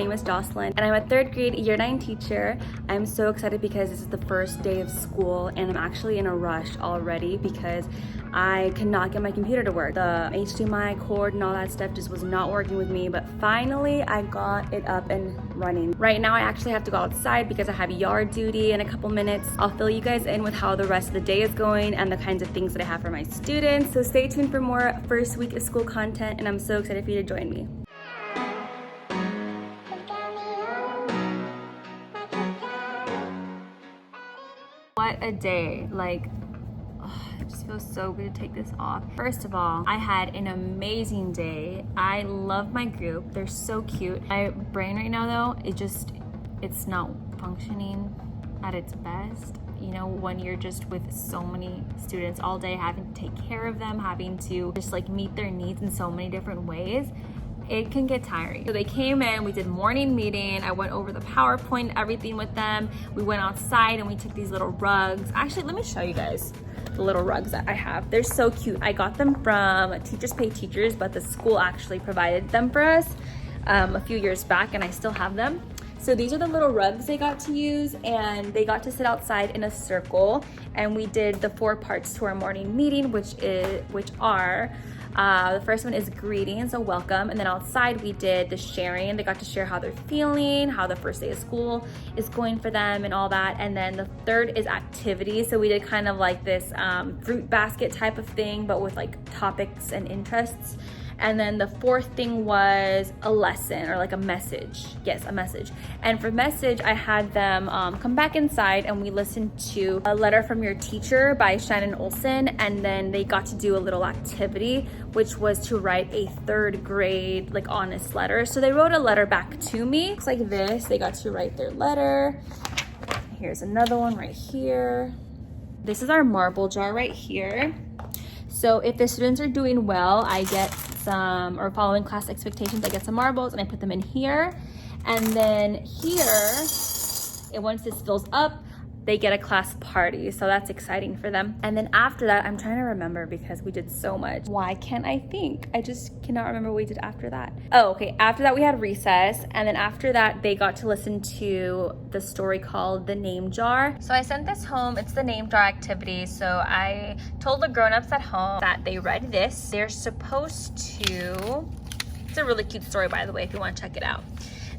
name is Jocelyn and I'm a 3rd grade year 9 teacher. I'm so excited because this is the first day of school and I'm actually in a rush already because I cannot get my computer to work. The HDMI cord and all that stuff just was not working with me, but finally I got it up and running. Right now I actually have to go outside because I have yard duty in a couple minutes. I'll fill you guys in with how the rest of the day is going and the kinds of things that I have for my students. So stay tuned for more first week of school content and I'm so excited for you to join me. What a day. Like, it just feels so good to take this off. First of all, I had an amazing day. I love my group. They're so cute. My brain right now though, it's not functioning at its best. You know, when you're just with so many students all day, having to take care of them, having to just like meet their needs in so many different ways, it can get tiring. So they came in, we did morning meeting. I went over the PowerPoint, everything with them. We went outside and we took these little rugs. Actually, let me show you guys the little rugs that I have. They're so cute. I got them from Teachers Pay Teachers, but the school actually provided them for us a few years back and I still have them. So these are the little rugs they got to use and they got to sit outside in a circle and we did the 4 parts to our morning meeting, which are the first one is greetings, so welcome, and then outside we did the sharing. They got to share how they're feeling, how the first day of school is going for them and all that. And then the third is activities. So we did kind of like this fruit basket type of thing, but with like topics and interests. And then the 4th thing was a lesson or like a message. Yes, a message. And for message, I had them come back inside and we listened to A Letter from Your Teacher by Shannon Olson. And then they got to do a little activity, which was to write a 3rd grade like honest letter. So they wrote a letter back to me. It's like this. They got to write their letter. Here's another one right here. This is our marble jar right here. So if the students are doing well, I get some, or following class expectations, I get some marbles and I put them in here. And then here, once this fills up, they get a class party. So that's exciting for them. And then after that, I'm trying to remember because we did so much. Why can't I think? I just cannot remember what we did after that. Oh, okay. After that, we had recess. And then after that, they got to listen to the story called The Name Jar. So I sent this home. It's the name jar activity. So I told the grown-ups at home that they read this. They're supposed to, it's a really cute story, by the way, if you want to check it out.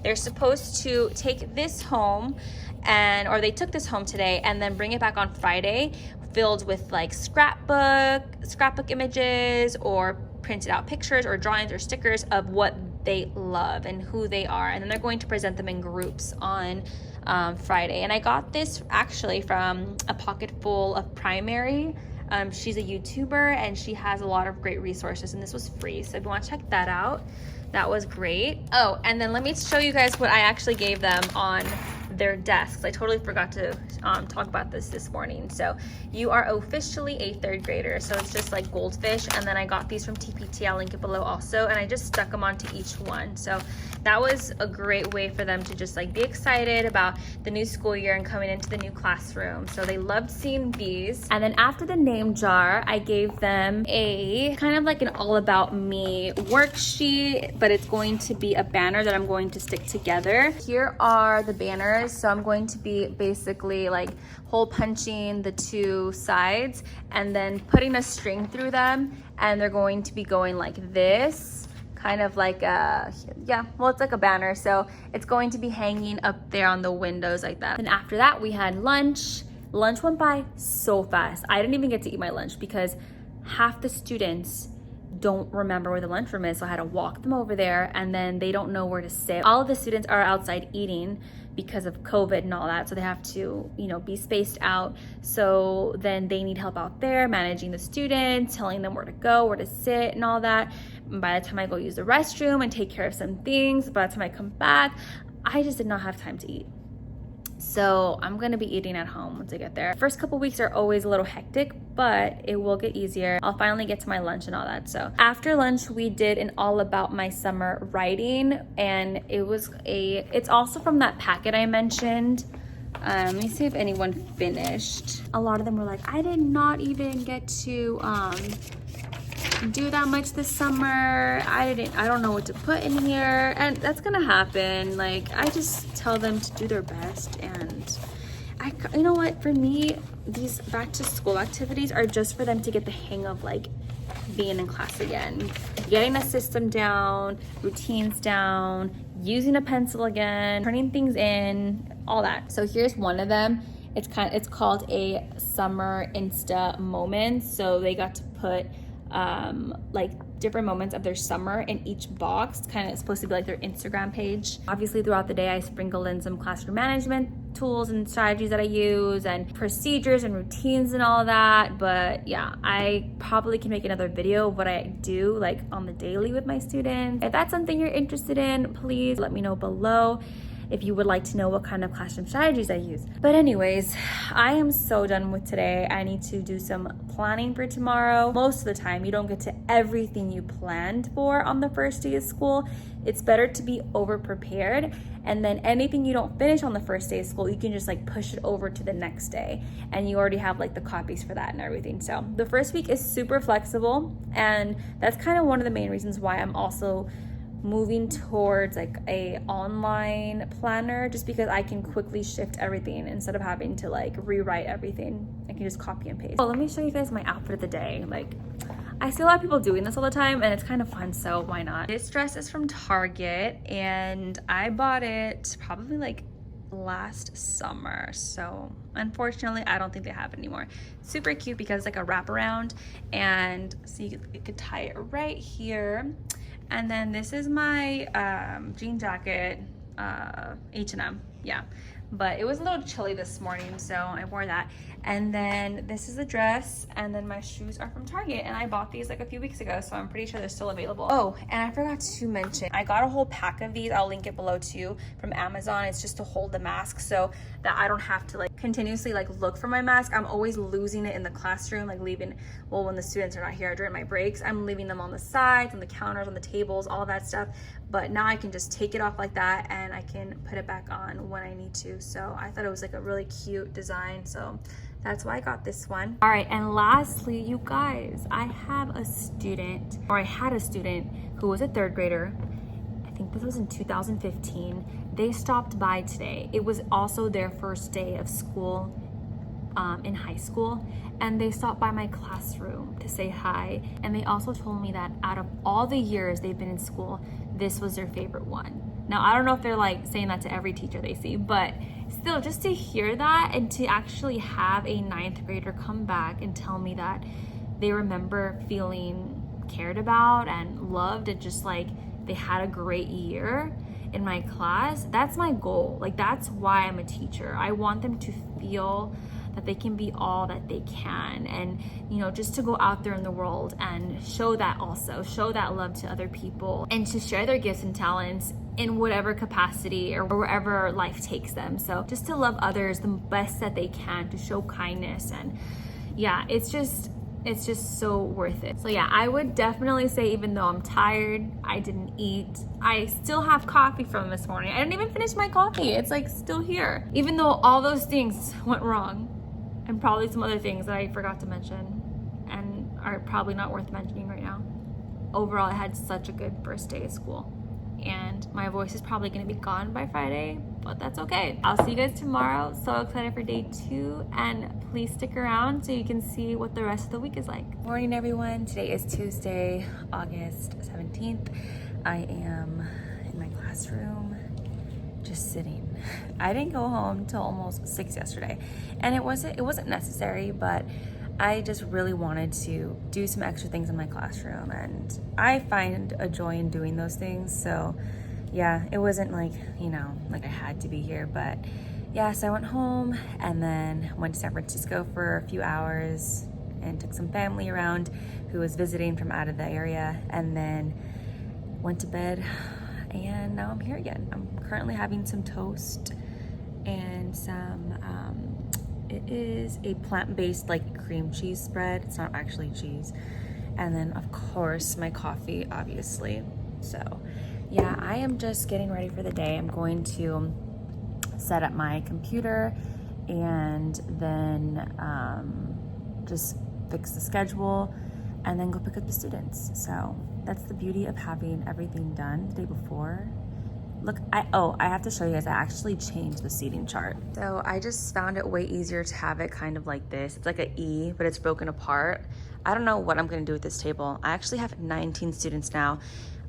They're supposed to take this home or they took this home today and then bring it back on Friday filled with like scrapbook images or printed out pictures or drawings or stickers of what they love and who they are. And then they're going to present them in groups on Friday. And I got this actually from A Pocket Full of Primary. She's a YouTuber and she has a lot of great resources and this was free. So if you want to check that out, that was great. Oh, and then let me show you guys what I actually gave them on their desks. I totally forgot to talk about this morning. So you are officially a 3rd grader. So it's just like goldfish. And then I got these from TPT. I'll link it below also. And I just stuck them onto each one. So that was a great way for them to just like be excited about the new school year and coming into the new classroom. So they loved seeing these. And then after the name jar, I gave them a kind of like an all about me worksheet, but it's going to be a banner that I'm going to stick together. Here are the banners. So I'm going to be basically like hole punching the 2 sides and then putting a string through them. And they're going to be going like this, kind of like it's like a banner. So it's going to be hanging up there on the windows like that. And after that, we had lunch. Lunch went by so fast. I didn't even get to eat my lunch because half the students don't remember where the lunchroom is. So I had to walk them over there and then they don't know where to sit. All of the students are outside eating because of COVID and all that. So they have to, be spaced out. So then they need help out there, managing the students, telling them where to go, where to sit and all that. And by the time I go use the restroom and take care of some things, by the time I come back, I just did not have time to eat. So I'm gonna be eating at home once I get there. First couple weeks are always a little hectic, but it will get easier. I'll finally get to my lunch and all that. So after lunch, we did an all about my summer writing, and it's also from that packet I mentioned. Let me see if anyone finished. A lot of them were like, I did not even get to do that much this summer. I don't know what to put in here, and that's gonna happen. Like, I just tell them to do their best, and you know what, for me, these back to school activities are just for them to get the hang of like being in class again, getting a system down, routines down, using a pencil again, turning things in, all that. So here's one of them. It's called a summer Insta moment. So they got to put like different moments of their summer in each box. Kind of supposed to be like their Instagram page. Obviously throughout the day I sprinkled in some classroom management tools and strategies that I use and procedures and routines and all that. But yeah, I probably can make another video of what I do like on the daily with my students. If that's something you're interested in, please let me know below if you would like to know what kind of classroom strategies I use. But anyways, I am so done with today. I need to do some planning for tomorrow. Most of the time, you don't get to everything you planned for on the first day of school. It's better to be over prepared, and then anything you don't finish on the first day of school, you can just like push it over to the next day, and you already have like the copies for that and everything. So the first week is super flexible, and that's kind of one of the main reasons why I'm also moving towards like a online planner, just because I can quickly shift everything instead of having to like rewrite everything. I can just copy and paste. Oh, let me show you guys my outfit of the day. Like, I see a lot of people doing this all the time and it's kind of fun, so why not? This dress is from Target and I bought it probably like last summer, so unfortunately I don't think they have it anymore. Super cute because it's like a wraparound, and so you could tie it right here. And then this is my jean jacket, H&M, yeah. But it was a little chilly this morning, so I wore that. And then this is the dress, and then my shoes are from Target, and I bought these like a few weeks ago, so I'm pretty sure they're still available. Oh, and I forgot to mention, I got a whole pack of these, I'll link it below too, from Amazon. It's just to hold the mask so that I don't have to like continuously like look for my mask. I'm always losing it in the classroom, like leaving, well, when the students are not here during my breaks, I'm leaving them on the sides, on the counters, on the tables, all that stuff. But now I can just take it off like that and I can put it back on when I need to. So I thought it was like a really cute design, so that's why I got this one. All right, and lastly, you guys, I had a student who was a third grader. I think this was in 2015. They stopped by today. It was also their first day of school in high school, and they stopped by my classroom to say hi. And they also told me that out of all the years they've been in school, this was their favorite one. Now, I don't know if they're like saying that to every teacher they see, but still, just to hear that and to actually have a 9th grader come back and tell me that they remember feeling cared about and loved, and just like they had a great year in my class, that's my goal. Like, that's why I'm a teacher. I want them to feel that they can be all that they can, and you know, just to go out there in the world and show that love to other people, and to share their gifts and talents in whatever capacity or wherever life takes them. So just to love others the best that they can, to show kindness, and yeah, it's just so worth it. So yeah, I would definitely say, even though I'm tired, I didn't eat, I still have coffee from this morning. I didn't even finish my coffee. It's like still here. Even though all those things went wrong, and probably some other things that I forgot to mention and are probably not worth mentioning right now. Overall, I had such a good first day of school, and my voice is probably gonna be gone by Friday, but that's okay. I'll see you guys tomorrow. So excited for day 2, and please stick around so you can see what the rest of the week is like. Morning, everyone. Today is Tuesday, August 17th. I am in my classroom, just sitting. I didn't go home till almost 6 yesterday, and it wasn't necessary, but I just really wanted to do some extra things in my classroom, and I find a joy in doing those things. So yeah, it wasn't like, you know, like I had to be here, but yeah, so I went home and then went to San Francisco for a few hours and took some family around who was visiting from out of the area, and then went to bed, and now I'm here again. I'm currently having some toast and some, it is a plant-based like cream cheese spread. It's not actually cheese. And then of course my coffee, obviously. So yeah, I am just getting ready for the day. I'm going to set up my computer and then just fix the schedule. and then go pick up the students. So that's the beauty of having everything done the day before. Look, I have to show you guys, I actually changed the seating chart. So I just found it way easier to have it kind of like this. It's like an E, but it's broken apart. I don't know what I'm gonna do with this table. I actually have 19 students now.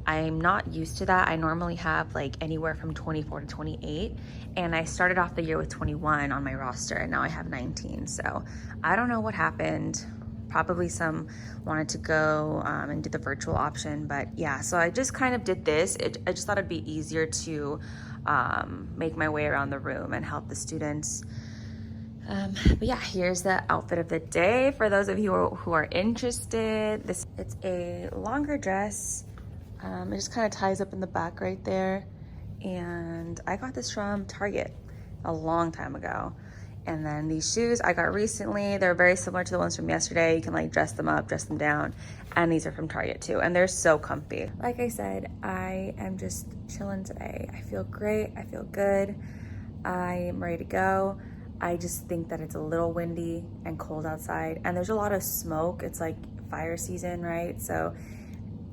I'm not used to that. I normally have like anywhere from 24 to 28, and I started off the year with 21 on my roster, and now I have 19. So I don't know what happened. Probably some wanted to go and do the virtual option, but yeah, so I just kind of did this. I just thought it'd be easier to make my way around the room and help the students. But yeah, here's the outfit of the day for those of you who are interested. It's a longer dress. It just kind of ties up in the back right there. And I got this from Target a long time ago. And then these shoes I got recently. They're very similar to the ones from yesterday. You can like dress them up, dress them down. And these are from Target too. And they're so comfy. Like I said, I am just chilling today. I feel great. I feel good. I am ready to go. I just think that it's a little windy and cold outside. And there's a lot of smoke. It's like fire season, right? So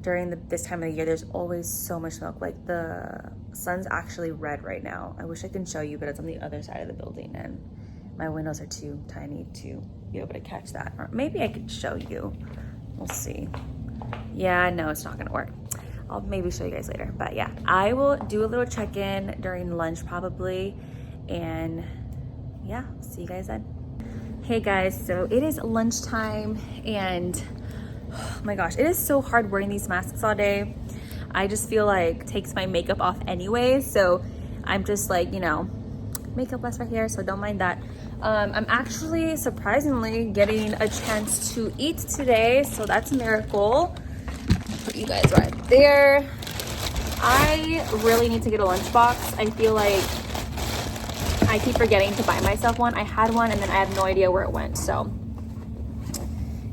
during this time of the year, there's always so much smoke. Like the sun's actually red right now. I wish I could show you, but it's on the other side of the building and my windows are too tiny to be able to catch that. Or maybe I could show you. We'll see. Yeah, no, it's not gonna work. I'll maybe show you guys later. But yeah, I will do a little check-in during lunch probably. And yeah, see you guys then. Hey guys, so it is lunchtime and oh my gosh, it is so hard wearing these masks all day. I just feel like it takes my makeup off anyway. So I'm just like, you know, makeup less right here, so don't mind that. I'm actually surprisingly getting a chance to eat today, so that's a miracle. Put you guys right there. I really need to get a lunchbox. I feel like I keep forgetting to buy myself one. I had one and then I have no idea where it went. So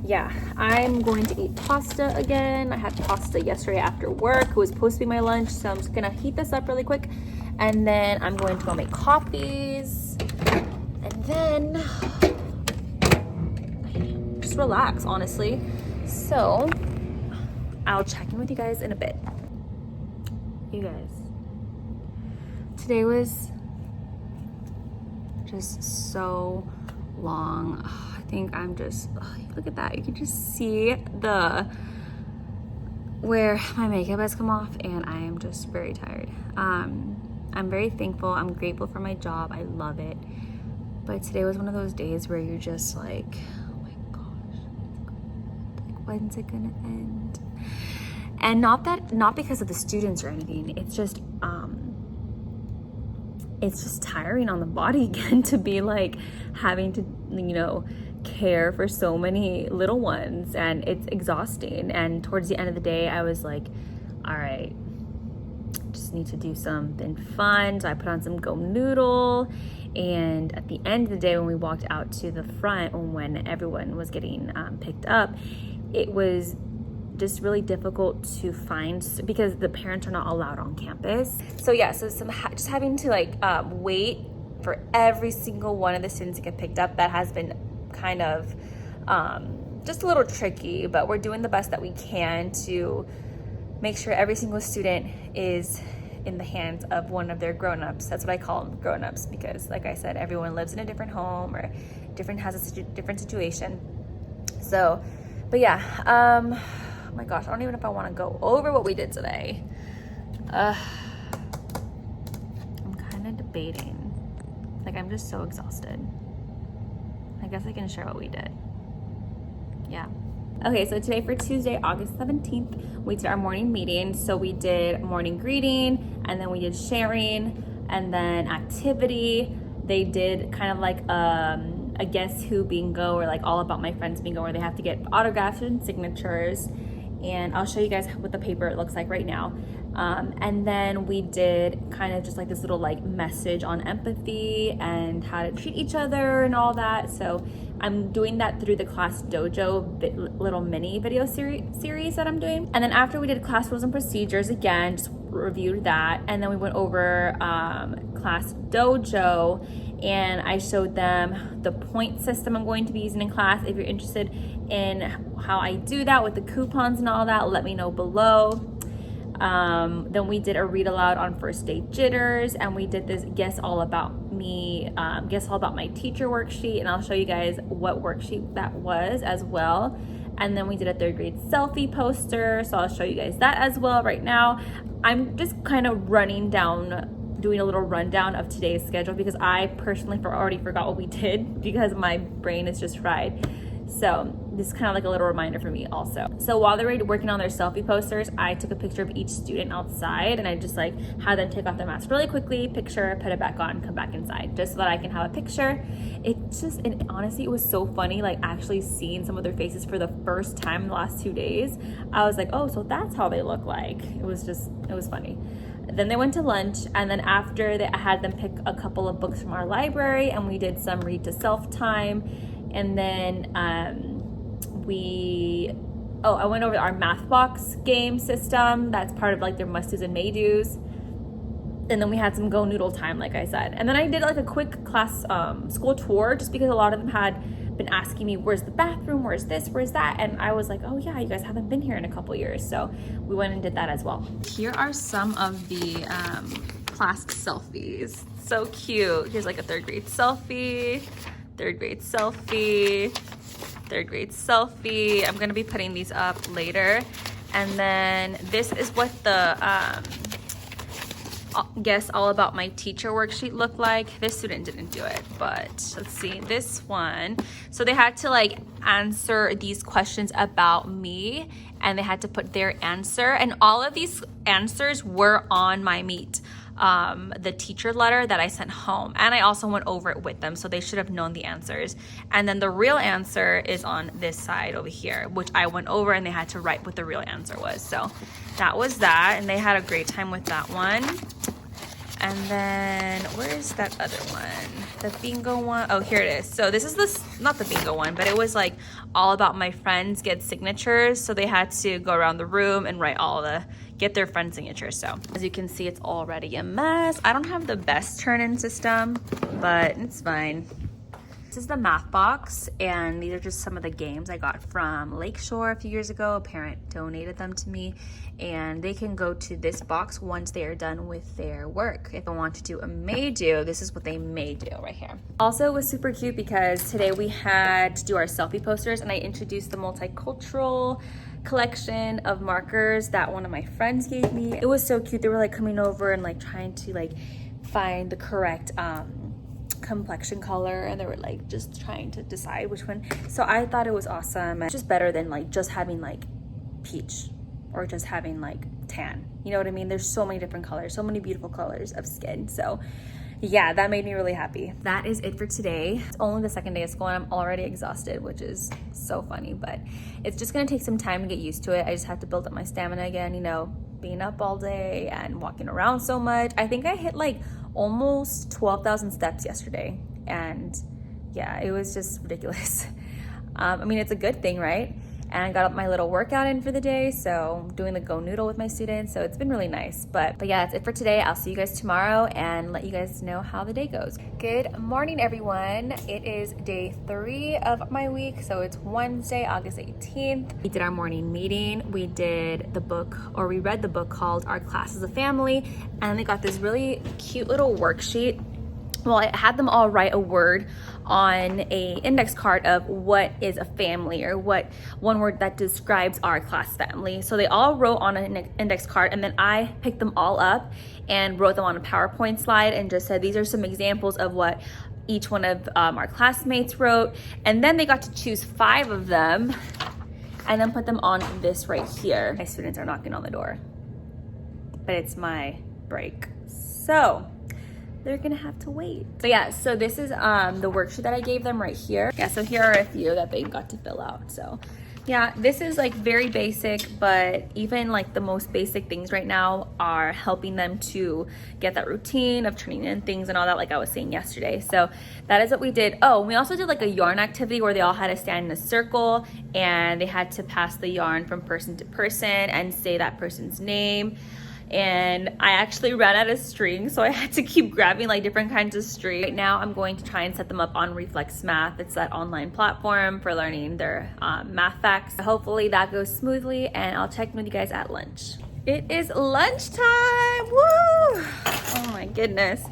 yeah, I'm going to eat pasta again. I had pasta yesterday after work. It was supposed to be my lunch, so I'm just gonna heat this up really quick. And then I'm going to go make coffees. And then just relax, honestly. So I'll check in with you guys in a bit. You guys, today was just so long. I think I'm just, look at that. You can just see where my makeup has come off, and I am just very tired. I'm very thankful. I'm grateful for my job. I love it. But today was one of those days where you're just like, oh my gosh, like, when's it gonna end? And not because of the students or anything. It's just tiring on the body again to be like having to, you know, care for so many little ones, and it's exhausting. And towards the end of the day, I was like, all right, just need to do something fun. So I put on some Go Noodle, and at the end of the day, when we walked out to the front, when everyone was getting picked up, it was just really difficult to find because the parents are not allowed on campus. So yeah, so just having to like wait for every single one of the students to get picked up, that has been kind of just a little tricky, but we're doing the best that we can to make sure every single student is in the hands of one of their grown-ups. That's what I call them, grown-ups, because like I said, everyone lives in a different home or has a different situation. So, but yeah, oh my gosh, I don't even know if I want to go over what we did today. I'm kind of debating. Like, I'm just so exhausted. I guess I can share what we did. Yeah. Okay, so today for Tuesday, August 17th, we did our morning meeting. So we did morning greeting, and then we did sharing, and then activity. They did kind of like a guess who bingo, or like all about my friends bingo, where they have to get autographs and signatures. And I'll show you guys what the paper looks like right now. And then we did kind of just like this little like message on empathy and how to treat each other and all that. So I'm doing that through the class dojo little mini video series that I'm doing. And then after we did class rules and procedures, again, just reviewed that. And then we went over class dojo, and I showed them the point system I'm going to be using in class. If you're interested in how I do that with the coupons and all that, let me know below. Then we did a read aloud on first day jitters, and we did this guess all about me, guess all about my teacher worksheet, and I'll show you guys what worksheet that was as well. And then we did a third grade selfie poster, so I'll show you guys that as well. Right now I'm just kind of doing a little rundown of today's schedule because I personally already forgot what we did because my brain is just fried. So this is kind of like a little reminder for me also. So while they were working on their selfie posters, I took a picture of each student outside, and I just like had them take off their mask really quickly, picture, put it back on, come back inside, just so that I can have a picture. And honestly, it was so funny, like actually seeing some of their faces for the first time in the last 2 days. I was like, oh, so that's how they look like. It was funny. Then they went to lunch, and then after that I had them pick a couple of books from our library, and we did some read to self time. And then I went over our math box game system. That's part of like their must-dos and may-dos. And then we had some go noodle time, like I said. And then I did like a quick class school tour, just because a lot of them had been asking me, where's the bathroom, where's this, where's that? And I was like, oh yeah, you guys haven't been here in a couple years. So we went and did that as well. Here are some of the class selfies. So cute. Here's like a third grade selfie, third grade selfie, third grade selfie. I'm gonna be putting these up later. And then this is what the guess all about my teacher worksheet looked like. This student didn't do it, but let's see this one. So they had to like answer these questions about me, and they had to put their answer, and all of these answers were on my Meet, the teacher letter that I sent home, and I also went over it with them, so they should have known the answers. And then the real answer is on this side over here, which I went over, and they had to write what the real answer was. So that was that, and they had a great time with that one. And then where is that other one? The bingo one. Oh, here it is. So this is not the bingo one, but it was like all about my friends get signatures. So they had to go around the room and write get their friend signatures. So as you can see, it's already a mess. I don't have the best turn-in system, but it's fine. This is the math box, and these are just some of the games I got from Lakeshore a few years ago. A parent donated them to me, and they can go to this box once they are done with their work. If I want to do a may do, this is what they may do right here. Also, it was super cute because today we had to do our selfie posters, and I introduced the multicultural collection of markers that one of my friends gave me. It was so cute. They were like coming over and like trying to like find the correct complexion color, and they were like just trying to decide which one. So I thought it was awesome. It's just better than like just having like peach or just having like tan, you know what I mean? There's so many different colors, so many beautiful colors of skin. So yeah, that made me really happy. That is it for today. It's only the second day of school, and I'm already exhausted, which is so funny, but it's just gonna take some time to get used to it. I just have to build up my stamina again, you know, being up all day and walking around so much. I think I hit like almost 12,000 steps yesterday, and yeah, it was just ridiculous. I mean, it's a good thing, right? And I got my little workout in for the day, so doing the go noodle with my students, so it's been really nice. But yeah, that's it for today. I'll see you guys tomorrow and let you guys know how the day goes. Good morning, everyone. It is day 3 of my week, so it's Wednesday, August 18th. We did our morning meeting. We read the book called Our Class as a Family, and they got this really cute little worksheet. Well, I had them all write a word on a index card of what is a family, or what one word that describes our class family. So they all wrote on an index card, and then I picked them all up and wrote them on a PowerPoint slide and just said, these are some examples of what each one of our classmates wrote. And then they got to choose 5 of them and then put them on this right here. My students are knocking on the door, but it's my break. So they're gonna have to wait. So yeah, so this is the worksheet that I gave them right here. Yeah, so here are a few that they got to fill out. So yeah, this is like very basic, but even like the most basic things right now are helping them to get that routine of turning in things and all that, like I was saying yesterday. So that is what we did. Oh, we also did like a yarn activity where they all had to stand in a circle, and they had to pass the yarn from person to person and say that person's name. and I actually ran out of string, so I had to keep grabbing like different kinds of string. Right now I'm going to try and set them up on Reflex Math. It's that online platform for learning their math facts. Hopefully that goes smoothly, and I'll check in with you guys at lunch. It is lunchtime. Woo! Oh my goodness.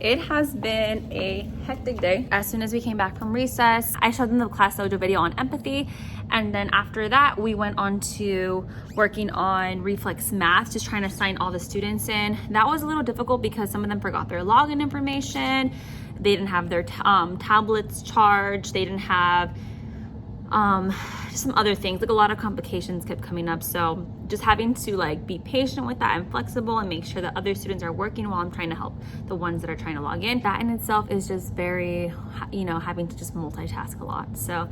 It has been a hectic day. As soon as we came back from recess, I showed them the Class Dojo video on empathy. And then after that, we went on to working on Reflex Math, just trying to sign all the students in. That was a little difficult because some of them forgot their login information. They didn't have their tablets charged. They didn't have just some other things, like a lot of complications kept coming up. So just having to like be patient with that and flexible and make sure that other students are working while I'm trying to help the ones that are trying to log in. That in itself is just very, you know, having to just multitask a lot. So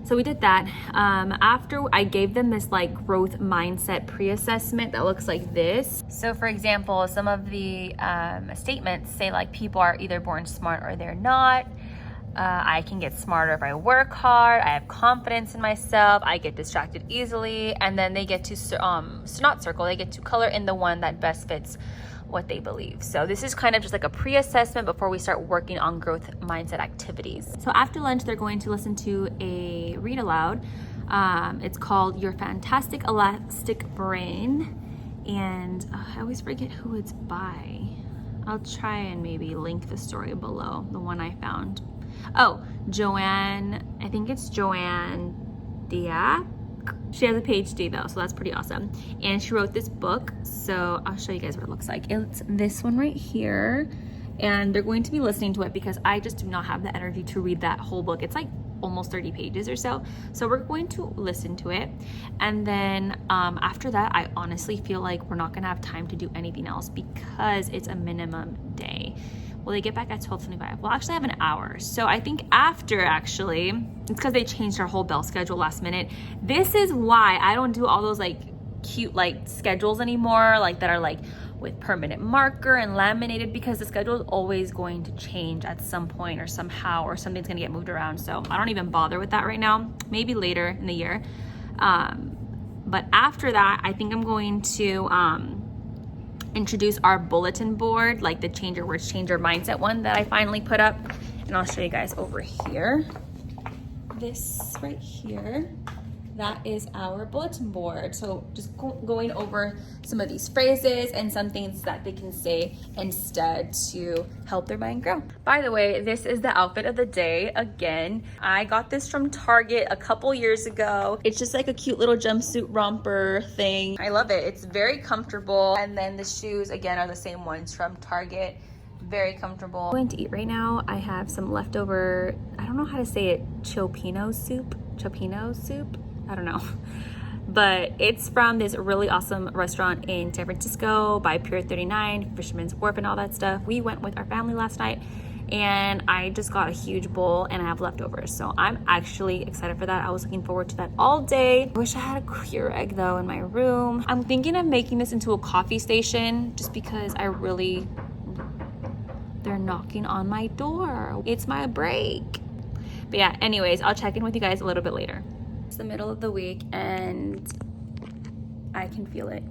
we did that. After I gave them this like growth mindset pre-assessment that looks like this. So for example, some of the statements say like people are either born smart or they're not. I can get smarter if I work hard. I have confidence in myself. I get distracted easily. And then they get to not circle, they get to color in the one that best fits what they believe. So this is kind of just like a pre-assessment before we start working on growth mindset activities. So after lunch, they're going to listen to a read aloud. It's called Your Fantastic Elastic Brain. And I always forget who it's by. I'll try and maybe link the story below, the one I found. Oh, Joanne, I think it's Joanne Diak. She has a PhD though, so that's pretty awesome. And she wrote this book, so I'll show you guys what it looks like. It's this one right here, and they're going to be listening to it because I just do not have the energy to read that whole book. It's like almost 30 pages or so. So we're going to listen to it. And then after that, I honestly feel like we're not gonna have time to do anything else because it's a minimum day. Well, they get back at 12:25. Well, actually I have an hour. So I think after actually, it's because they changed our whole bell schedule last minute. This is why I don't do all those like cute like schedules anymore, like that are like with permanent marker and laminated, because the schedule is always going to change at some point or somehow, or something's gonna get moved around. So I don't even bother with that right now, maybe later in the year. But after that, I think I'm going to introduce our bulletin board, like the Change Your Words, Change Your Mindset one that I finally put up. And I'll show you guys over here. This right here, that is our bulletin board. So just going over some of these phrases and some things that they can say instead to help their mind grow. By the way, this is the outfit of the day again. I got this from Target a couple years ago. It's just like a cute little jumpsuit romper thing. I love it. It's very comfortable. And then the shoes again are the same ones from Target. Very comfortable. I'm going to eat right now. I have some leftover, I don't know how to say it, Chopino soup? I don't know, but it's from this really awesome restaurant in San Francisco by Pier 39, Fisherman's Wharf and all that stuff. We went with our family last night and I just got a huge bowl and I have leftovers. So I'm actually excited for that. I was looking forward to that all day. I wish I had a Keurig though in my room. I'm thinking of making this into a coffee station just because they're knocking on my door. It's my break. But yeah, anyways, I'll check in with you guys a little bit later. It's the middle of the week and I can feel it.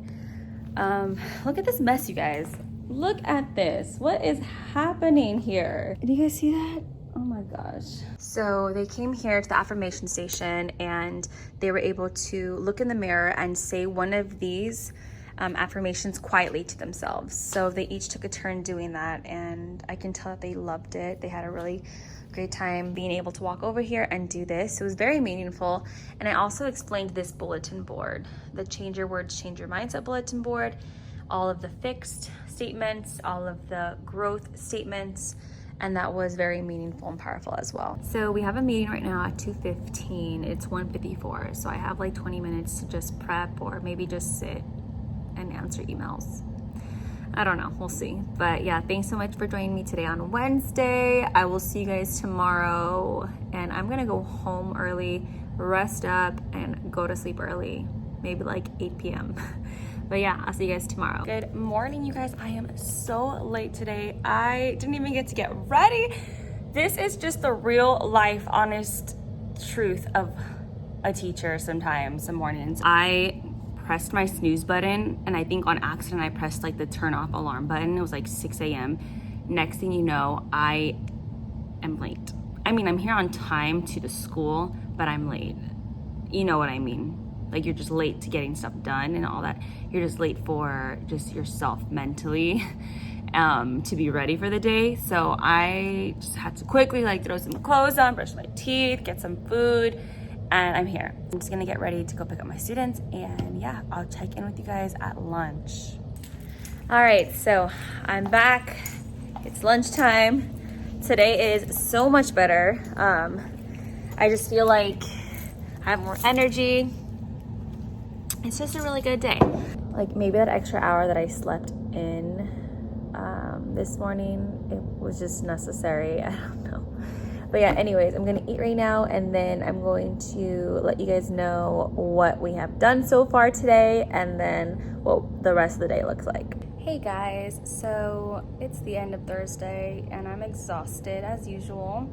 Look at this mess, you guys. Look at this. What is happening here? Do you guys see that? Oh my gosh. So they came here to the affirmation station and they were able to look in the mirror and say one of these affirmations quietly to themselves. So they each took a turn doing that and I can tell that they loved it. They had a really great time being able to walk over here and do this. It was very meaningful. And I also explained this bulletin board, the Change Your Words, Change Your Mindset bulletin board, all of the fixed statements, all of the growth statements, and that was very meaningful and powerful as well. So we have a meeting right now at 2:15. It's 1:54. So I have like 20 minutes to just prep or maybe just sit and answer emails. I don't know, we'll see. But yeah, thanks so much for joining me today on Wednesday. I will see you guys tomorrow and I'm gonna go home early, rest up and go to sleep early, maybe like 8 p.m. But yeah, I'll see you guys tomorrow. Good morning, you guys. I am so late today. I didn't even get to get ready. This is just the real life, honest truth of a teacher sometimes, some mornings. I pressed my snooze button, and I think on accident I pressed like the turn off alarm button. It was like 6 a.m. Next thing you know, I am late. I mean, I'm here on time to the school, but I'm late. You know what I mean? Like, you're just late to getting stuff done and all that. You're just late for just yourself mentally to be ready for the day. So I just had to quickly like throw some clothes on, brush my teeth, get some food, and I'm here. I'm just gonna get ready to go pick up my students, and yeah, I'll check in with you guys at lunch. All right, so I'm back. It's lunchtime. Today is so much better. I just feel like I have more energy. It's just a really good day. Like maybe that extra hour that I slept in this morning, it was just necessary. I don't know. But yeah, anyways, I'm gonna eat right now, and then I'm going to let you guys know what we have done so far today, and then what the rest of the day looks like. Hey guys, so it's the end of Thursday, and I'm exhausted as usual.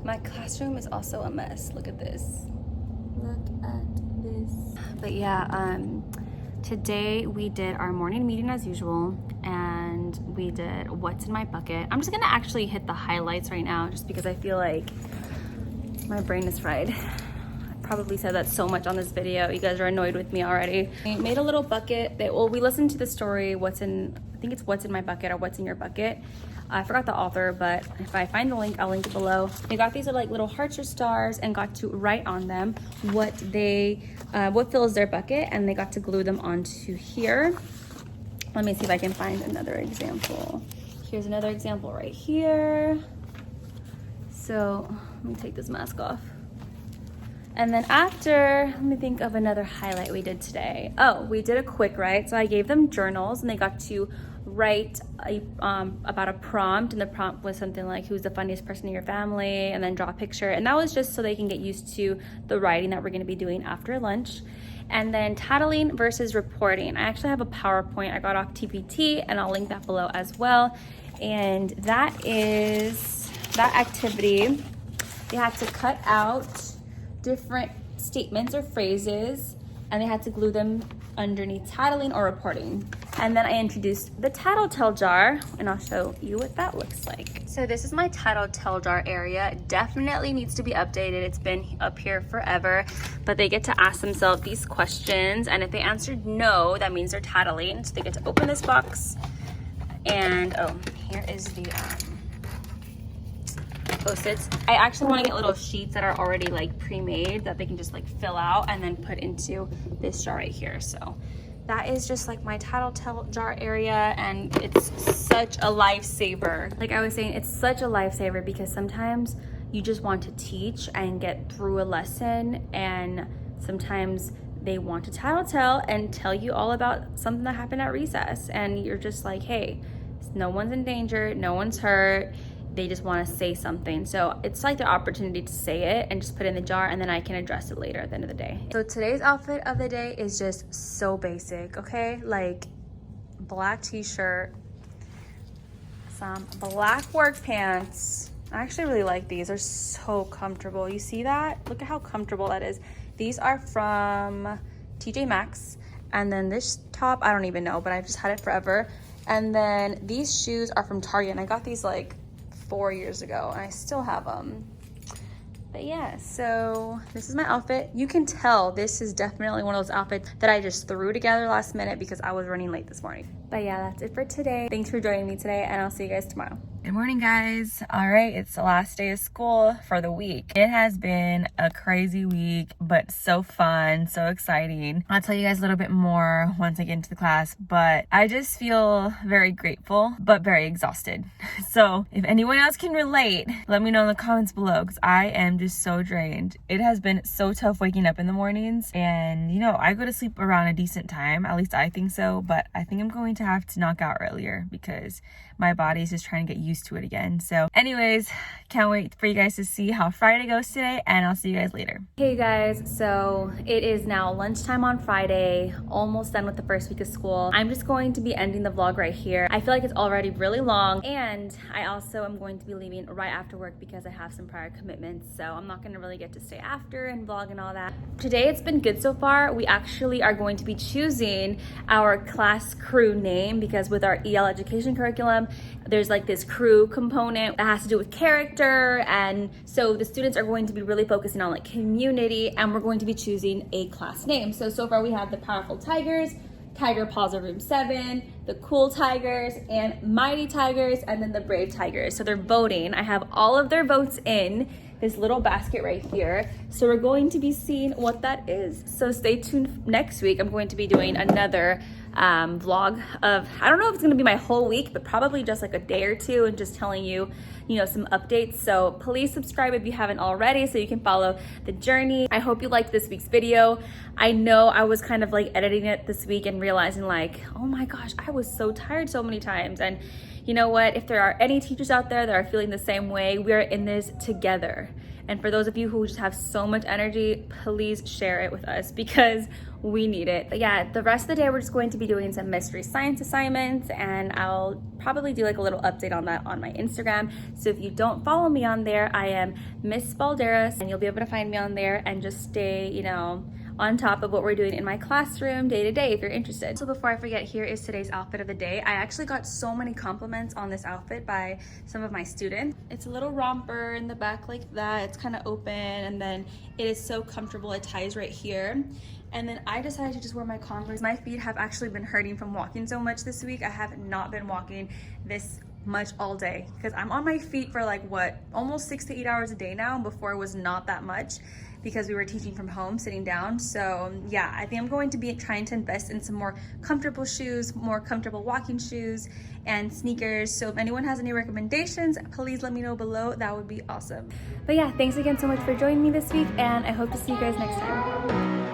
My classroom is also a mess. Look at this. Look at this. But yeah, today we did our morning meeting as usual, and we did what's in my bucket. I'm just gonna actually hit the highlights right now just because I feel like my brain is fried. I probably said that so much on this video. You guys are annoyed with me already. I made a little bucket that, well, we listened to the story, I think it's What's in My Bucket or What's in Your Bucket. I forgot the author, but if I find the link, I'll link it below. They got these like little hearts or stars and got to write on them what fills their bucket, and they got to glue them onto here. Let me see if I can find another example. Here's another example right here. So let me take this mask off. And then after, let me think of another highlight we did today. Oh, we did a quick write. So I gave them journals, and they got to write about a prompt, and the prompt was something like, who's the funniest person in your family, and then draw a picture. And that was just so they can get used to the writing that we're gonna be doing after lunch. And then tattling versus reporting. I actually have a PowerPoint I got off TPT, and I'll link that below as well. And that is that activity. They had to cut out different statements or phrases, and they had to glue them underneath tattling or reporting. And then I introduced the tattletale jar, and I'll show you what that looks like. So this is my tattletale jar area. It definitely needs to be updated. It's been up here forever, but they get to ask themselves these questions, and if they answered no, that means they're tattling. So they get to open this box, and oh, here is the Post-its. I actually want to get little sheets that are already like pre-made that they can just like fill out and then put into this jar right here. So that is just like my tattletale jar area, and it's such a lifesaver. Like I was saying, it's such a lifesaver because sometimes you just want to teach and get through a lesson, and sometimes they want to tattletale and tell you all about something that happened at recess, and you're just like, hey, no one's in danger, no one's hurt. They just want to say something. So it's like the opportunity to say it and just put it in the jar, and then I can address it later at the end of the day. So today's outfit of the day is just so basic, okay? Like black t-shirt, some black work pants. I actually really like these. They're so comfortable. You see that? Look at how comfortable that is. These are from TJ Maxx. And then this top, I don't even know, but I've just had it forever. And then these shoes are from Target, and I got these like 4 years ago, and I still have them. But yeah, so this is my outfit. You can tell this is definitely one of those outfits that I just threw together last minute because I was running late this morning. But yeah, that's it for today. Thanks for joining me today, and I'll see you guys tomorrow. Good morning, guys. All right, it's the last day of school for the week. It has been a crazy week, but so fun, so exciting. I'll tell you guys a little bit more once I get into the class, but I just feel very grateful, but very exhausted. So if anyone else can relate, let me know in the comments below, because I am just so drained. It has been so tough waking up in the mornings, and you know, I go to sleep around a decent time, at least I think so, but I think I'm going to have to knock out earlier because my body is just trying to get used used to it again. So anyways, can't wait for you guys to see how Friday goes today, and I'll see you guys later. Hey guys, so it is now lunchtime on Friday, almost done with the first week of school. I'm just going to be ending the vlog right here. I feel like it's already really long, and I also am going to be leaving right after work because I have some prior commitments, so I'm not gonna really get to stay after and vlog and all that. Today it's been good so far. We actually are going to be choosing our class crew name because with our EL education curriculum, there's like this crew component that has to do with character, and so the students are going to be really focusing on like community, and we're going to be choosing a class name. So far we have the Powerful Tigers, Tiger Paws of Room 7, the Cool Tigers, and Mighty Tigers, and then the Brave Tigers. So they're voting. I have all of their votes in this little basket right here. So we're going to be seeing what that is. So stay tuned. Next week, I'm going to be doing another vlog of, I don't know if it's gonna be my whole week, but probably just like a day or two, and just telling you, some updates. So please subscribe if you haven't already so you can follow the journey. I hope you liked this week's video. I know I was kind of like editing it this week and realizing like, oh my gosh, I was so tired so many times. And you know what? If there are any teachers out there that are feeling the same way, we're in this together. And for those of you who just have so much energy, please share it with us because we need it. But yeah, the rest of the day, we're just going to be doing some mystery science assignments, and I'll probably do like a little update on that on my Instagram. So if you don't follow me on there, I am Miss Balderas, and you'll be able to find me on there and just stay, on top of what we're doing in my classroom day to day if you're interested. So before I forget, here is today's outfit of the day. I actually got so many compliments on this outfit by some of my students. It's a little romper in the back like that. It's kind of open, and then it is so comfortable. It ties right here. And then I decided to just wear my Converse. My feet have actually been hurting from walking so much this week. I have not been walking this much all day because I'm on my feet for like what, almost 6 to 8 hours a day now. And before it was not that much because we were teaching from home, sitting down. So yeah, I think I'm going to be trying to invest in some more comfortable shoes, more comfortable walking shoes and sneakers. So if anyone has any recommendations, please let me know below. That would be awesome. But yeah, thanks again so much for joining me this week, and I hope to see you guys next time.